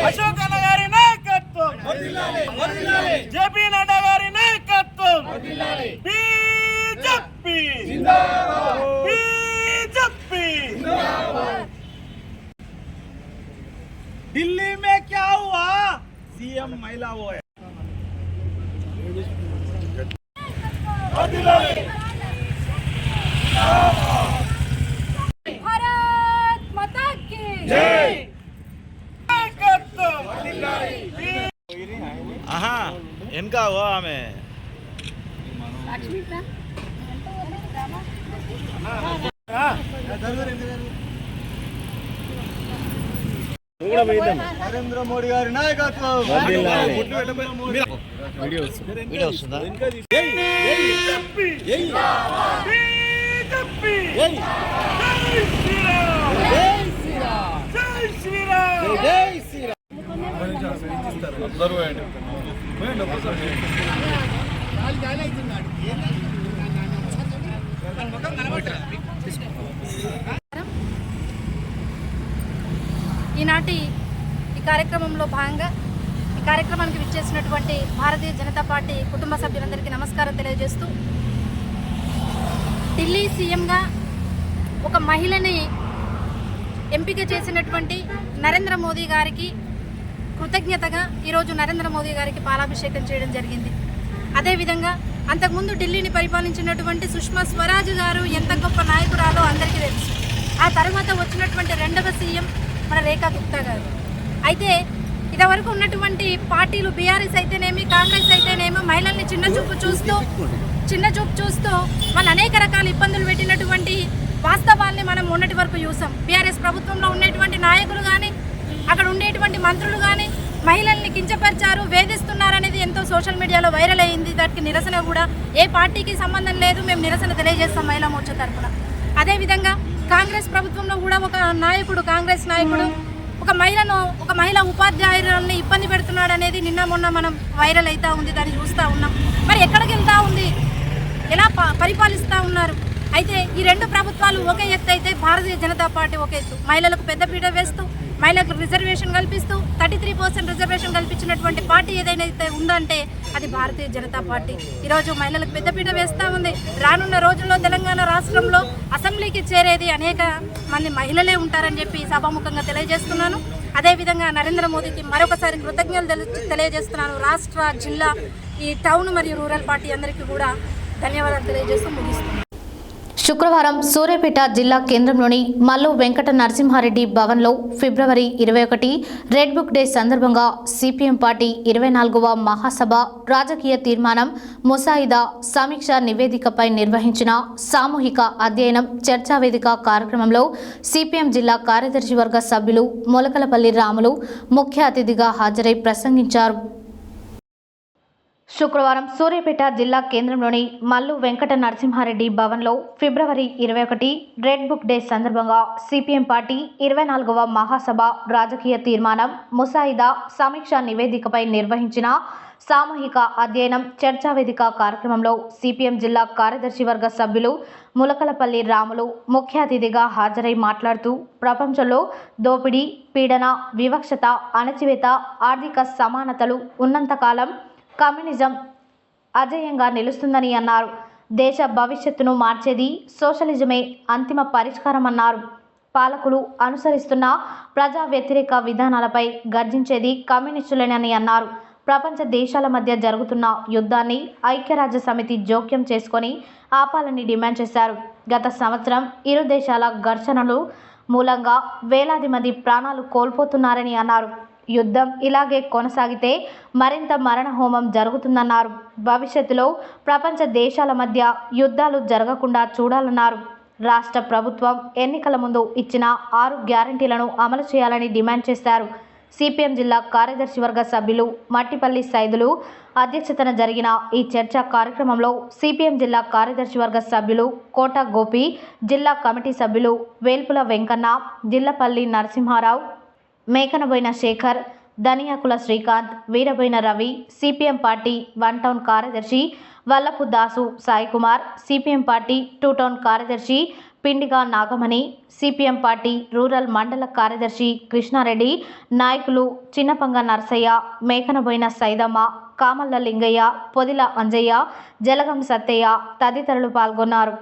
అశోక్ అన్న గారి నాయకత్వం, జేపీ నడ్డా గారి నాయకత్వం, బీజేపీ బీజేపీ. दिल्ली में क्या हुआ? सीएम महिला वो है. भारत माता की जय. इनका हुआ हमें నరేంద్ర మోడీ గారి నాయకత్వం. వీడియో వస్తుందా? ఈనాటి ఈ కార్యక్రమంలో భాగంగా ఈ కార్యక్రమానికి విచ్చేసినటువంటి భారతీయ జనతా పార్టీ కుటుంబ సభ్యులందరికీ నమస్కారం తెలియజేస్తూ, ఢిల్లీ సీఎంగా ఒక మహిళని ఎంపిక చేసినటువంటి నరేంద్ర మోదీ గారికి కృతజ్ఞతగా ఈరోజు నరేంద్ర మోదీ గారికి పాలాభిషేకం చేయడం జరిగింది. అదేవిధంగా అంతకుముందు ఢిల్లీని పరిపాలించినటువంటి సుష్మా స్వరాజ్ గారు ఎంత గొప్ప నాయకురాలో అందరికీ తెలుసు. ఆ తర్వాత వచ్చినటువంటి రెండవ సీఎం మన రేఖా గుప్తా గారు. అయితే ఇంతవరకు ఉన్నటువంటి పార్టీలు బీఆర్ఎస్ అయితేనేమి, కాంగ్రెస్ అయితేనేమి మహిళల్ని చిన్నచూపు చూస్తూ వాళ్ళు అనేక రకాల ఇబ్బందులు పెట్టినటువంటి వాస్తవాల్ని మనం మొన్నటి వరకు చూసాం. బీఆర్ఎస్ ప్రభుత్వంలో ఉండేటువంటి నాయకులు కానీ, అక్కడ ఉండేటువంటి మంత్రులు కానీ మహిళల్ని కించపరిచారు, వేధిస్తున్నారనేది ఎంతో సోషల్ మీడియాలో వైరల్ అయ్యింది. దానికి నిరసన కూడా ఏ పార్టీకి సంబంధం లేదు, మేము నిరసన తెలియజేస్తాం మహిళా మోర్చా తరఫున. అదేవిధంగా కాంగ్రెస్ ప్రభుత్వంలో కూడా ఒక నాయకుడు, కాంగ్రెస్ నాయకుడు ఒక మహిళా ఉపాధ్యాయురాలని ఇబ్బంది పెడుతున్నాడు అనేది నిన్న మొన్న మనం వైరల్ అవుతూ ఉంది, దాన్ని చూస్తూ ఉన్నాం. మరి ఎక్కడికి వెళ్తూ ఉంది, ఎలా పరిపాలిస్తూ ఉన్నారు? అయితే ఈ రెండు ప్రభుత్వాలు ఒక ఎత్తు అయితే భారతీయ జనతా పార్టీ ఒక ఎత్తు. మహిళలకు పెద్దపీట వేస్తూ, మహిళలకు రిజర్వేషన్ కల్పిస్తూ 33% రిజర్వేషన్ కల్పించినటువంటి పార్టీ ఏదైనా ఉందంటే అది భారతీయ జనతా పార్టీ. ఈరోజు మహిళలకు పెద్దపీట వేస్తూ ఉంది. రానున్న రోజుల్లో తెలంగాణ రాష్ట్రంలో అసెంబ్లీకి చేరేది అనేక మంది మహిళలే ఉంటారని చెప్పి సభాముఖంగా తెలియజేస్తున్నాను. అదేవిధంగా నరేంద్ర మోదీకి మరొకసారి కృతజ్ఞతలు తెలియజేస్తున్నాను. రాష్ట్ర, జిల్లా, ఈ టౌన్ మరియు రూరల్ పార్టీ అందరికీ కూడా ధన్యవాదాలు తెలియజేస్తూ ముగిస్తున్నాను. శుక్రవారం సూర్యాపేట జిల్లా కేంద్రంలోని మల్లు వెంకట నరసింహారెడ్డి భవన్లో ఫిబ్రవరి 21 రెడ్ బుక్ డే సందర్భంగా సిపిఎం పార్టీ 24వ మహాసభ రాజకీయ తీర్మానం ముసాయిదా సమీక్ష నివేదికపై నిర్వహించిన సామూహిక అధ్యయనం చర్చావేదిక కార్యక్రమంలో సిపిఎం జిల్లా కార్యదర్శి వర్గ సభ్యులు మొలకలపల్లి రాములు ముఖ్య అతిథిగా హాజరై ప్రసంగించారు. శుక్రవారం సూర్యాపేట జిల్లా కేంద్రంలోని మల్లు వెంకట నరసింహారెడ్డి భవన్లో ఫిబ్రవరి 21 రెడ్ బుక్ డే సందర్భంగా సిపిఎం పార్టీ 24వ మహాసభ రాజకీయ తీర్మానం ముసాయిదా సమీక్ష నివేదికపై నిర్వహించిన సామూహిక అధ్యయనం చర్చావేదిక కార్యక్రమంలో సిపిఎం జిల్లా కార్యదర్శి వర్గ సభ్యులు ములకలపల్లి రాములు ముఖ్య అతిథిగా హాజరై మాట్లాడుతూ ప్రపంచంలో దోపిడీ, పీడన, వివక్షత, అణచివేత, ఆర్థిక సమానతలు ఉన్నంతకాలం కమ్యూనిజం అజేయంగా నిలుస్తుందని అన్నారు. దేశ భవిష్యత్తును మార్చేది సోషలిజమే అంతిమ పరిష్కారం అన్నారు. పాలకులు అనుసరిస్తున్న ప్రజా వ్యతిరేక విధానాలపై గర్జించేది కమ్యూనిస్టులేనని అన్నారు. ప్రపంచ దేశాల మధ్య జరుగుతున్న యుద్ధాన్ని ఐక్యరాజ్య సమితి జోక్యం చేసుకొని ఆపాలని డిమాండ్ చేశారు. గత సంవత్సరం ఇరు దేశాల ఘర్షణలు మూలంగా వేలాది మంది ప్రాణాలు కోల్పోతున్నారని అన్నారు. యుద్ధం ఇలాగే కొనసాగితే మరింత మరణహోమం జరుగుతుందన్నారు. భవిష్యత్తులో ప్రపంచ దేశాల మధ్య యుద్ధాలు జరగకుండా చూడాలన్నారు. రాష్ట్ర ప్రభుత్వం ఎన్నికల ముందు ఇచ్చిన 6 గ్యారంటీలను అమలు చేయాలని డిమాండ్ చేశారు. సిపిఎం జిల్లా కార్యదర్శి వర్గ సభ్యులు మట్టిపల్లి సైదులు అధ్యక్షతన జరిగిన ఈ చర్చా కార్యక్రమంలో సిపిఎం జిల్లా కార్యదర్శి వర్గ సభ్యులు కోట గోపి, జిల్లా కమిటీ సభ్యులు వేల్పుల వెంకన్న, జిల్లపల్లి నరసింహారావు, మేకనబోయిన శేఖర్, దనియాకుల శ్రీకాంత్, వీరబోయిన రవి, సిపిఎం పార్టీ 1 టౌన్ కార్యదర్శి వల్లపు దాసు సాయికుమార్, సిపిఎం పార్టీ 2 టౌన్ కార్యదర్శి Pindiga Nagamani, CPM party rural మండల కార్యదర్శి కృష్ణారెడ్డి, నాయకులు చిన్నపంగ నర్సయ్య, మేకనబోయిన సైదమ్మ, కామల్ల లింగయ్య, పొదిల అంజయ్య, జలగం సత్తయ్య తదితరులు పాల్గొన్నారు.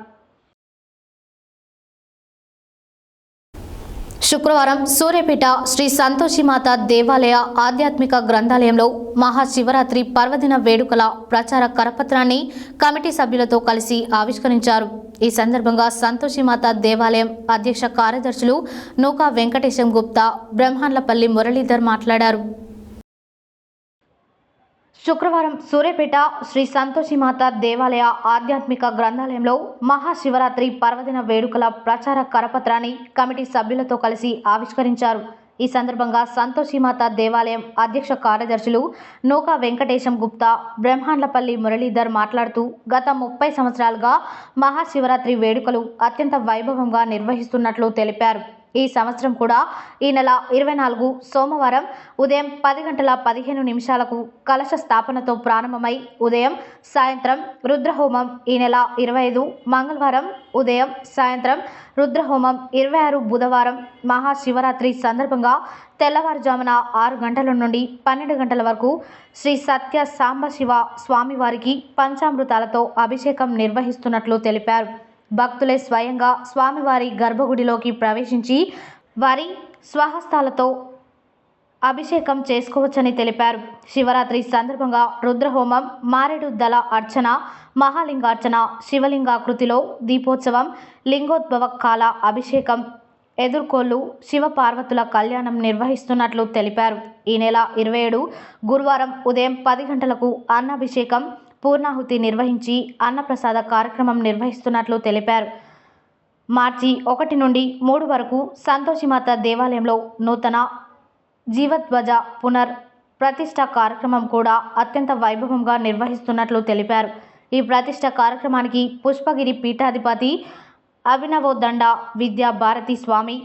శుక్రవారం సూర్యాపేట శ్రీ సంతోషిమాత దేవాలయ ఆధ్యాత్మిక గ్రంథాలయంలో మహాశివరాత్రి పర్వదిన వేడుకల ప్రచార కరపత్రాన్ని కమిటీ సభ్యులతో కలిసి ఆవిష్కరించారు. ఈ సందర్భంగా సంతోషిమాత దేవాలయం అధ్యక్ష కార్యదర్శులు నూకా వెంకటేశం గుప్తా, బ్రహ్మాండ్లపల్లి మురళీధర్ మాట్లాడారు. శుక్రవారం సూర్యాపేట శ్రీ సంతోషిమాత దేవాలయ ఆధ్యాత్మిక గ్రంథాలయంలో మహాశివరాత్రి పర్వదిన వేడుకల ప్రచార కరపత్రాన్ని కమిటీ సభ్యులతో కలిసి ఆవిష్కరించారు. ఈ సందర్భంగా సంతోషిమాత దేవాలయం అధ్యక్ష కార్యదర్శులు నూకా వెంకటేశం గుప్తా, బ్రహ్మాండ్లపల్లి మురళీధర్ మాట్లాడుతూ గత 30 సంవత్సరాలుగా మహాశివరాత్రి వేడుకలు అత్యంత వైభవంగా నిర్వహిస్తున్నట్లు తెలిపారు. ఈ సంవత్సరం కూడా ఈ నెల 24 సోమవారం ఉదయం 10:15 కలశ స్థాపనతో ప్రారంభమై ఉదయం సాయంత్రం రుద్రహోమం, ఈ నెల 25 మంగళవారం ఉదయం సాయంత్రం రుద్రహోమం, 26 బుధవారం మహాశివరాత్రి సందర్భంగా తెల్లవారుజామున 6 గంటల నుండి 12 గంటల వరకు శ్రీ సత్య సాంబశివ స్వామివారికి పంచామృతాలతో అభిషేకం నిర్వహిస్తున్నట్లు తెలిపారు. భక్తులే స్వయంగా స్వామివారి గర్భగుడిలోకి ప్రవేశించి వారి స్వహస్తాలతో అభిషేకం చేసుకోవచ్చని తెలిపారు. శివరాత్రి సందర్భంగా రుద్రహోమం, మారేడు దళ అర్చన, మహాలింగార్చన, శివలింగాకృతిలో దీపోత్సవం, లింగోద్భవ కాల అభిషేకం, ఎదుర్కోళ్లు శివపార్వతుల కళ్యాణం నిర్వహిస్తున్నట్లు తెలిపారు. ఈ నెల 27 గురువారం ఉదయం 10 గంటలకు అన్నాభిషేకం, పూర్ణాహుతి నిర్వహించి అన్నప్రసాద కార్యక్రమం నిర్వహిస్తున్నట్లు తెలిపారు. మార్చి 1 నుండి 3 వరకు సంతోషిమాత దేవాలయంలో నూతన జీవధ్వజ ప్రతిష్ట కార్యక్రమం కూడా అత్యంత వైభవంగా నిర్వహిస్తున్నట్లు తెలిపారు. ఈ ప్రతిష్ట కార్యక్రమానికి పుష్పగిరి పీఠాధిపతి అభినవోదండ విద్యా భారతి స్వామి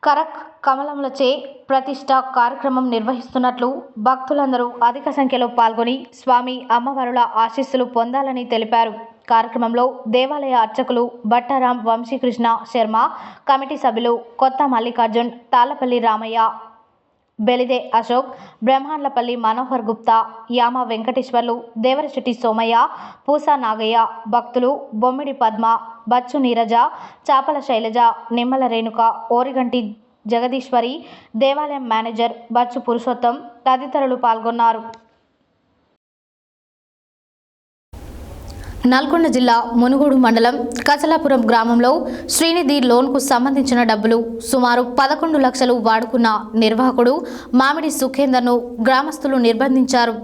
కరక్ కమలములచే ప్రతిష్ట కార్యక్రమం నిర్వహిస్తున్నట్లు భక్తులందరూ అధిక సంఖ్యలో పాల్గొని స్వామి అమ్మవారుల ఆశీస్సులు పొందాలని తెలిపారు. కార్యక్రమంలో దేవాలయ అర్చకులు భట్టారాం వంశీకృష్ణ శర్మ, కమిటీ సభ్యులు కొత్త మల్లికార్జున్, తాళ్లపల్లి రామయ్య, బెలిదే అశోక్, బ్రహ్మాండ్లపల్లి మనోహర్ గుప్తా, యామ వెంకటేశ్వర్లు, దేవరశెట్టి సోమయ్య, పూసా నాగయ్య, భక్తులు బొమ్మిడి పద్మ, బచ్చు నీరజ, చాపల శైలజ, నిమ్మల రేణుక, ఓరిగంటి జగదీశ్వరి, దేవాలయం మేనేజర్ బచ్చు పురుషోత్తం తదితరులు పాల్గొన్నారు. నల్గొండ జిల్లా మునుగోడు మండలం కచలాపురం గ్రామంలో శ్రీనిధి లోన్కు సంబంధించిన డబ్బులు సుమారు 11 లక్షలు వాడుకున్న నిర్వాహకుడు మామిడి సుఖేందర్ను గ్రామస్తులు నిర్బంధించారు.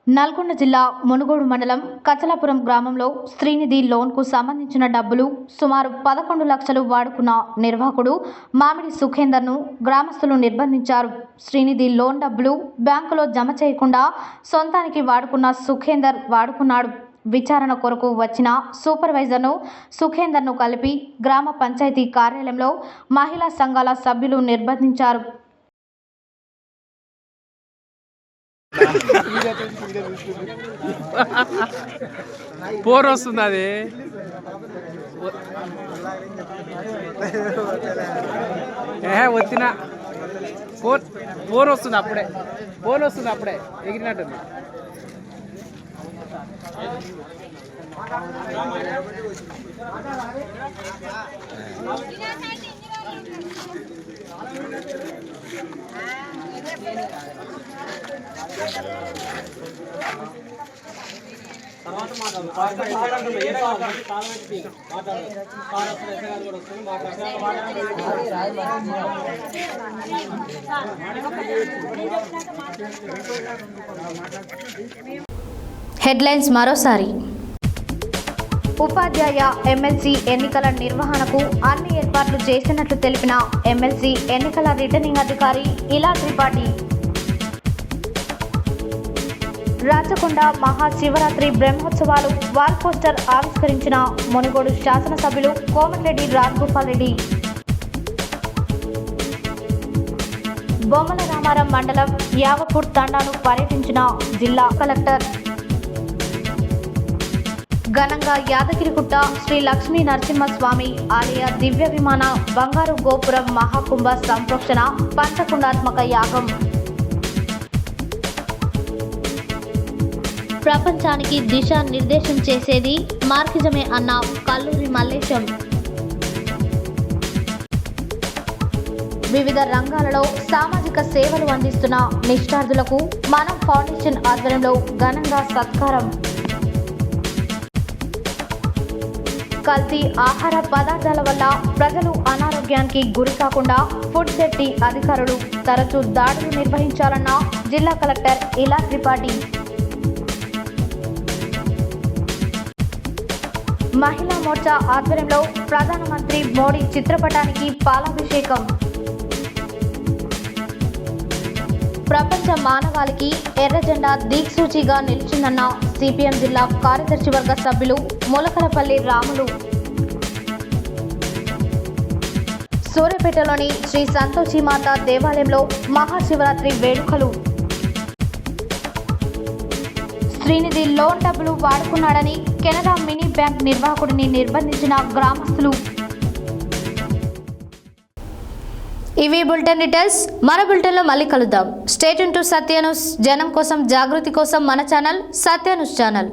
నల్గొండ జిల్లా మునుగోడు మండలం కచలాపురం గ్రామంలో శ్రీనిధి లోన్కు సంబంధించిన డబ్బులు సుమారు 11 లక్షలు వాడుకున్న నిర్వాహకుడు మామిడి సుఖేందర్ను గ్రామస్తులు నిర్బంధించారు. శ్రీనిధి లోన్ డబ్బులు బ్యాంకులో జమ చేయకుండా సొంతానికి వాడుకున్న సుఖేందర్ వాడుకున్నాడు. విచారణ కొరకు వచ్చిన సూపర్వైజర్ను సుఖేందర్ను కలిపి గ్రామ పంచాయతీ కార్యాలయంలో మహిళా సంఘాల సభ్యులు నిర్బంధించారు. పోర్ వస్తుంది, అది వచ్చిన ఫోన్ వస్తుంది, అప్పుడే ఫోన్ వస్తుంది, అప్పుడే ఎగిరినట్టుంది. హెడ్లైన్స్ మరోసారి. ఉపాధ్యాయ ఎమ్మెల్సీ ఎన్నికల నిర్వహణకు అన్ని ఏర్పాట్లు చేసినట్లు తెలిపిన ఎమ్మెల్సీ ఎన్నికల రిటర్నింగ్ అధికారి ఇలా త్రిపాఠి. రాచకొండ మహాశివరాత్రి బ్రహ్మోత్సవాలు వాల్ పోస్టర్ ఆవిష్కరించిన మునుగోడు శాసనసభ్యులు కోమటిరెడ్డి రాజగోపాల్ రెడ్డి. బొమ్మల రామారం మండలం యావపూర్ తండాను పర్యటించిన జిల్లా కలెక్టర్. ఘనంగా యాదగిరిగుట్ట శ్రీ లక్ష్మీ నరసింహస్వామి ఆలయ దివ్య విమాన బంగారు గోపురం మహాకుంభ సంప్రోక్షణ పంచకుండాత్మక యాగం. ప్రపంచానికి దిశా నిర్దేశం చేసేది మార్కిజమే అన్న కల్లూరి మల్లేశం. వివిధ రంగాలలో సామాజిక సేవలు అందిస్తున్న నిష్ఠార్థులకు మనం ఫౌండేషన్ ఆధ్వర్యంలో ఘనంగా సత్కారం. కల్తీ ఆహార పదార్థాల వల్ల ప్రజలు అనారోగ్యానికి గురి కాకుండా ఫుడ్ సేఫ్టీ అధికారులు తరచూ దాడులు నిర్వహించాలన్న జిల్లా కలెక్టర్ ఇలా త్రిపాఠి. మహిళా మోర్చా ఆధ్వర్యంలో ప్రధానమంత్రి మోడీ చిత్రపటానికి పాలాభిషేకం. ప్రపంచ మానవాళికి ఎర్ర జెండా దిక్సూచిగా నిలిచిందన్న సిపిఎం జిల్లా కార్యదర్శి వర్గ సభ్యులు ములకలపల్లి రాములు. సూర్యాపేటలోని శ్రీ సంతోషిమాత దేవాలయంలో మహాశివరాత్రి వేడుకలు. శ్రీనిధి లోన్ డబ్బులు వాడుకున్నాడని కెనరా మినీ బ్యాంక్ నిర్వాహకుడిని నిర్బంధించిన గ్రామస్తులు. ఇవి బులెటిన్ డీటెయిల్స్. మన బులెటిన్లో మళ్ళీ కలుద్దాం. Stay tune to Satya news. జనం కోసం, జాగృతి కోసం మన ఛానల్ సత్య న్యూస్ ఛానల్.